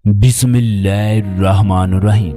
बिस्मिल्लाहिर्रहमानुर्रहीम।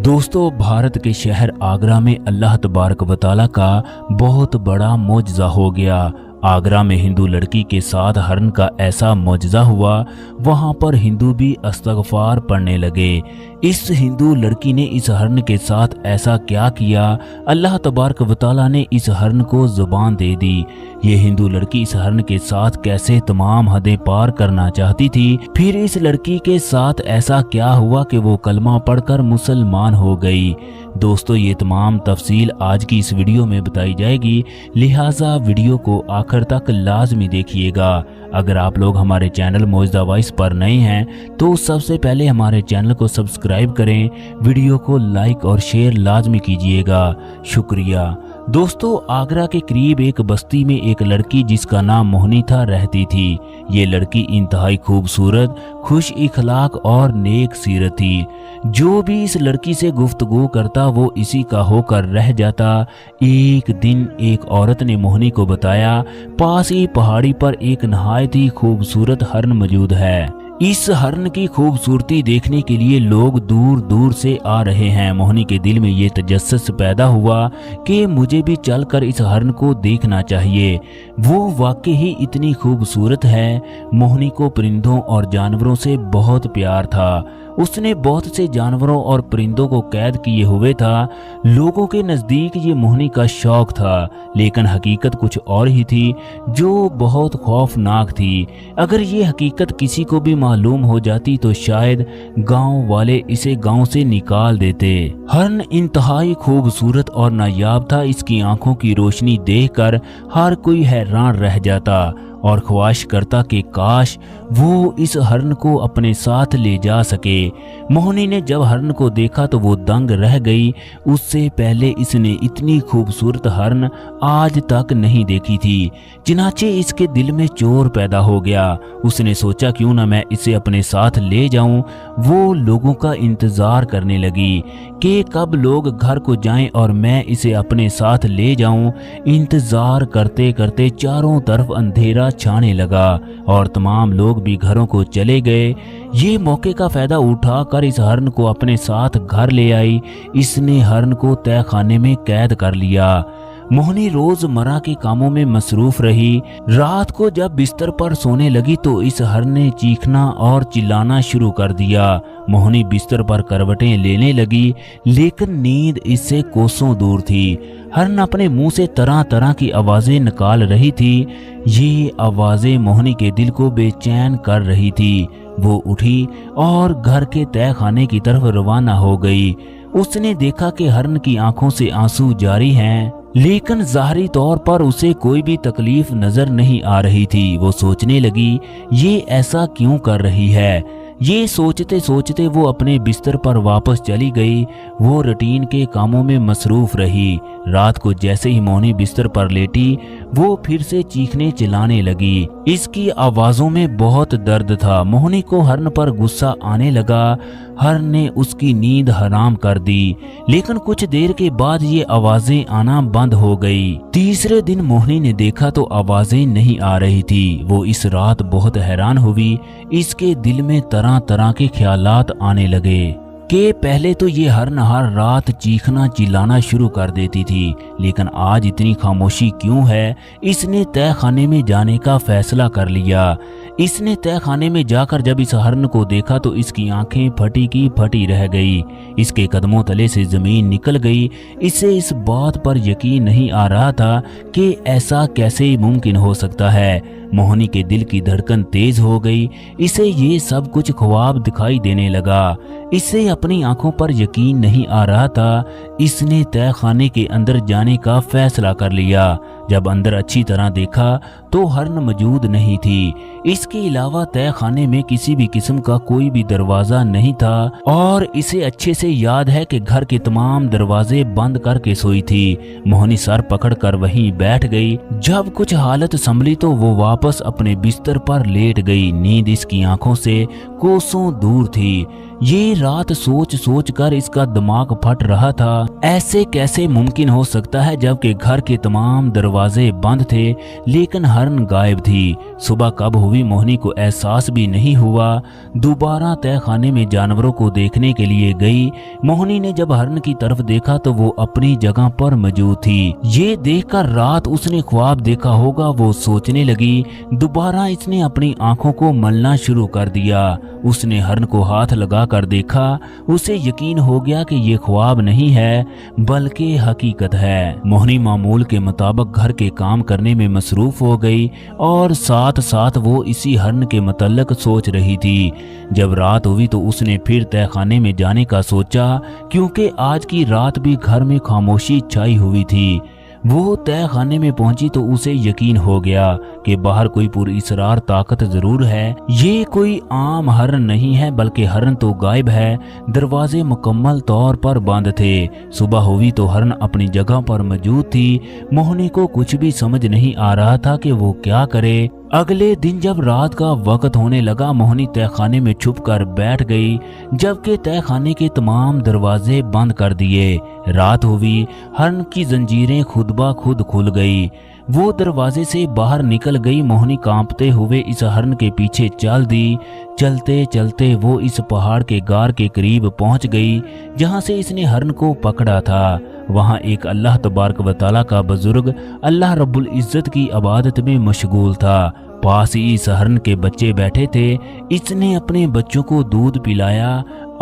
दोस्तों, भारत के शहर आगरा में अल्लाह तबारक व तआला का बहुत बड़ा मोजज़ा हो गया। आगरा में हिंदू लड़की के साथ हरण का ऐसा मोजज़ा हुआ, वहां पर हिंदू भी इस्तग़फ़ार पढ़ने लगे। इस हिंदू लड़की ने इस हरण के साथ ऐसा क्या किया, अल्लाह तबारक व तआला ने इस हरण को ज़ुबान दे दी। ये हिंदू लड़की इस हरण के साथ कैसे तमाम हदें पार करना चाहती थी। फिर इस लड़की के साथ ऐसा क्या हुआ कि वो कलमा पढ़कर मुसलमान हो गई। दोस्तों, ये तमाम तफसील आज की इस वीडियो में बताई जाएगी, लिहाजा वीडियो को आखिर तक लाजमी देखिएगा। अगर आप लोग हमारे चैनल मौजज़ा वॉइस पर नए हैं तो सबसे पहले हमारे चैनल को सब्सक्राइब करें, वीडियो को लाइक और शेयर लाजमी कीजिएगा, शुक्रिया। दोस्तों, आगरा के करीब एक बस्ती में एक लड़की जिसका नाम मोहिनी था रहती थी। ये लड़की इंतहाई खूबसूरत, खुश इखलाक और नेक सीरत थी। जो भी इस लड़की से गुफ्तगू करता वो इसी का होकर रह जाता। एक दिन एक औरत ने मोहिनी को बताया, पास ही पहाड़ी पर एक नहायत ही खूबसूरत हरण मौजूद है। इस हरण की खूबसूरती देखने के लिए लोग दूर दूर से आ रहे हैं। मोहिनी के दिल में ये तजस्सुस पैदा हुआ कि मुझे भी चलकर इस हरण को देखना चाहिए। वो वाकई ही इतनी खूबसूरत है। मोहिनी को परिंदों और जानवरों से बहुत प्यार था। उसने बहुत से जानवरों और परिंदों को कैद किए हुए था। लोगों के नज़दीक ये मोहिनी का शौक था, लेकिन हकीकत कुछ और ही थी जो बहुत खौफनाक थी। अगर ये हकीकत किसी को भी मालूम हो जाती तो शायद गांव वाले इसे गांव से निकाल देते। हरण इंतहाई खूबसूरत और नायाब था। इसकी आंखों की रोशनी देखकर हर कोई हैरान रह जाता और ख्वाहिश करता कि काश वो इस हरण को अपने साथ ले जा सके। मोहिनी ने जब हरण को देखा तो वो दंग रह गई। उससे पहले इसने इतनी खूबसूरत हरण आज तक नहीं देखी थी। चनाचे इसके दिल में चोर पैदा हो गया। उसने सोचा, क्यों ना मैं इसे अपने साथ ले जाऊं। वो लोगों का इंतजार करने लगी कि कब लोग घर को जाएं और मैं इसे अपने साथ ले जाऊं। इंतजार करते करते चारों तरफ अंधेरा छाने लगा और तमाम लोग भी घरों को चले गए। ये मौके का फायदा उठाकर इस हरण को अपने साथ घर ले आई। इसने हरण को तहखाने में कैद कर लिया। मोहिनी रोजमर्रा के कामों में मसरूफ रही। रात को जब बिस्तर पर सोने लगी तो इस हरण ने चीखना और चिल्लाना शुरू कर दिया। मोहिनी बिस्तर पर करवटें लेने लगी, लेकिन नींद इससे कोसों दूर थी। हरण अपने मुंह से तरह तरह की आवाजें निकाल रही थी। ये आवाजें मोहिनी के दिल को बेचैन कर रही थी। वो उठी और घर के तहखाने की तरफ रवाना हो गई। उसने देखा कि हरण की आंखों से आंसू जारी हैं, लेकिन ज़ाहरी तौर पर उसे कोई भी तकलीफ नजर नहीं आ रही थी। वो सोचने लगी, ये ऐसा क्यों कर रही है। ये सोचते सोचते वो अपने बिस्तर पर वापस चली गई। वो रूटीन के कामों में मसरूफ रही। रात को जैसे ही मोहिनी बिस्तर पर लेटी, वो फिर से चीखने चिल्लाने लगी। इसकी आवाजों में बहुत दर्द था। मोहिनी को हरण पर गुस्सा आने लगा। हरण ने उसकी नींद हराम कर दी, लेकिन कुछ देर के बाद ये आवाजें आना बंद हो गई। तीसरे दिन मोहिनी ने देखा तो आवाजें नहीं आ रही थी। वो इस रात बहुत हैरान हुई। इसके दिल में तरह तरह के ख्यालात आने लगे कि पहले तो ये हर रात चीखना चिल्लाना शुरू कर देती थी, लेकिन आज इतनी खामोशी क्यों है। इसने तहखाने में जाने का फैसला कर लिया। इसने तहखाने में जाकर जब इस हरण को देखा तो इसकी आंखें फटी की फटी रह गई। इसके कदमों तले से जमीन निकल गई। इसे इस बात पर यकीन नहीं आ रहा था कि ऐसा कैसे मुमकिन हो सकता है। मोहिनी के दिल की धड़कन तेज हो गई। इसे ये सब कुछ ख्वाब दिखाई देने लगा। इसे अपनी आंखों पर यकीन नहीं आ रहा था। इसने तहखाने के अंदर जाने का फैसला कर लिया। जब अंदर अच्छी तरह देखा तो हरण मौजूद नहीं थी। इसके अलावा तहखाने में किसी भी किस्म का कोई भी दरवाजा नहीं था और इसे अच्छे से याद है कि घर के तमाम दरवाजे बंद करके सोई थी। मोहिनी सर पकड़कर वहीं बैठ गई। जब कुछ हालत संभली तो वो वापस अपने बिस्तर पर लेट गई। नींद इसकी आंखों से कोसों दूर थी। ये रात सोच सोच कर इसका दिमाग फट रहा था। ऐसे कैसे मुमकिन हो सकता है जबकि घर के तमाम दरवाजे बंद थे, लेकिन हरण गायब थी। सुबह कब हुई मोहिनी को एहसास भी नहीं हुआ। दोबारा तय खाने में जानवरों को देखने के लिए गई। मोहिनी ने जब हरण की तरफ देखा तो वो अपनी जगह पर मौजूद थी। ये देखकर रात उसने ख्वाब देखा होगा वो सोचने लगी। दोबारा इसने अपनी आंखों को मलना शुरू कर दिया। उसने हरण को हाथ लगाकर देखा। उसे यकीन हो गया कि ये ख्वाब नहीं है बल्कि हकीकत है। मोहिनी मामूल के मुताबिक घर के काम करने में मसरूफ हो गई और साथ साथ वो इसी हरण के मुतल्लिक सोच रही थी। जब रात हुई तो उसने फिर तहखाने में जाने का सोचा, क्योंकि आज की रात भी घर में खामोशी छाई हुई थी। वो तय खाने में पहुंची तो उसे यकीन हो गया कि बाहर कोई पुरअसरार ताकत जरूर है। ये कोई आम हरण नहीं है बल्कि हरण तो गायब है। दरवाजे मुकम्मल तौर पर बंद थे। सुबह हुई तो हरण अपनी जगह पर मौजूद थी। मोहिनी को कुछ भी समझ नहीं आ रहा था कि वो क्या करे। अगले दिन जब रात का वक्त होने लगा, मोहिनी तहखाने में छुप कर बैठ गई, जबकि तहखाने के तमाम दरवाजे बंद कर दिए। रात हुई, हरण की जंजीरें खुद ब खुद खुल गई। वो दरवाजे से बाहर निकल गई। मोहिनी कांपते हुए इस हरण के पीछे चल दी। चलते चलते वो इस पहाड़ के गार के करीब पहुंच गई जहां से इसने हरण को पकड़ा था। वहां एक अल्लाह तबारक व तआला का बुजुर्ग अल्लाह रब्बुल इज्जत की इबादत में मशगूल था। पास ही इस हरण के बच्चे बैठे थे। इसने अपने बच्चों को दूध पिलाया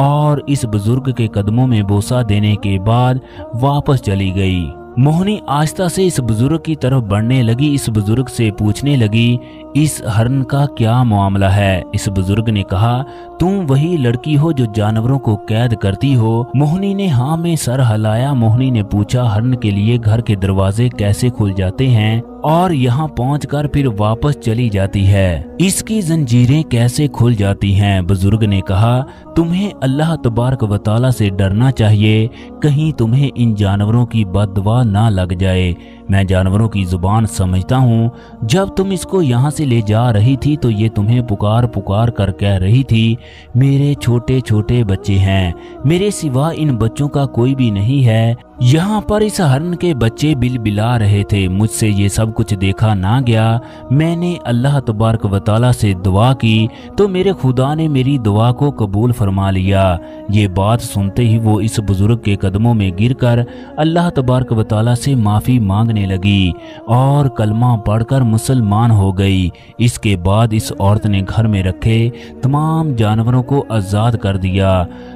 और इस बुजुर्ग के कदमों में बोसा देने के बाद वापस चली गई। मोहिनी आहिस्ता से इस बुजुर्ग की तरफ बढ़ने लगी। इस बुजुर्ग से पूछने लगी, इस हरण का क्या मामला है। इस बुजुर्ग ने कहा, तुम वही लड़की हो जो जानवरों को कैद करती हो। मोहिनी ने हाँ में सर हिलाया। मोहिनी ने पूछा, हरण के लिए घर के दरवाजे कैसे खुल जाते हैं और यहाँ पहुंचकर फिर वापस चली जाती है, इसकी जंजीरें कैसे खुल जाती हैं। बुजुर्ग ने कहा, तुम्हें अल्लाह तबारक व तआला से डरना चाहिए, कहीं तुम्हें इन जानवरों की बददुआ ना लग जाए। मैं जानवरों की जुबान समझता हूँ। जब तुम इसको यहाँ से ले जा रही थी तो ये तुम्हें पुकार पुकार कर कह रही थी, मेरे छोटे छोटे बच्चे हैं, मेरे सिवा इन बच्चों का कोई भी नहीं है। यहाँ पर इस हरण के बच्चे बिलबिला रहे थे। मुझसे ये सब कुछ देखा ना गया। मैंने अल्लाह तबारक व तआला से दुआ की तो मेरे खुदा ने मेरी दुआ को कबूल फरमा लिया। ये बात सुनते ही वो इस बुजुर्ग के कदमों में गिरकर अल्लाह तबारक व तआला से माफ़ी मांगने लगी और कलमा पढ़कर मुसलमान हो गई। इसके बाद इस औरत ने घर में रखे तमाम जानवरों को आज़ाद कर दिया।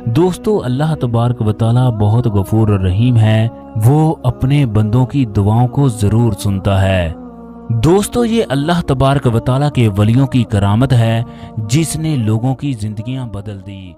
दोस्तों, अल्लाह तबारक व तआला बहुत गफूर रहीम है। वो अपने बंदों की दुआओं को जरूर सुनता है। दोस्तों, ये अल्लाह तबारक व तआला के वलियों की करामत है जिसने लोगों की जिंदगियां बदल दी।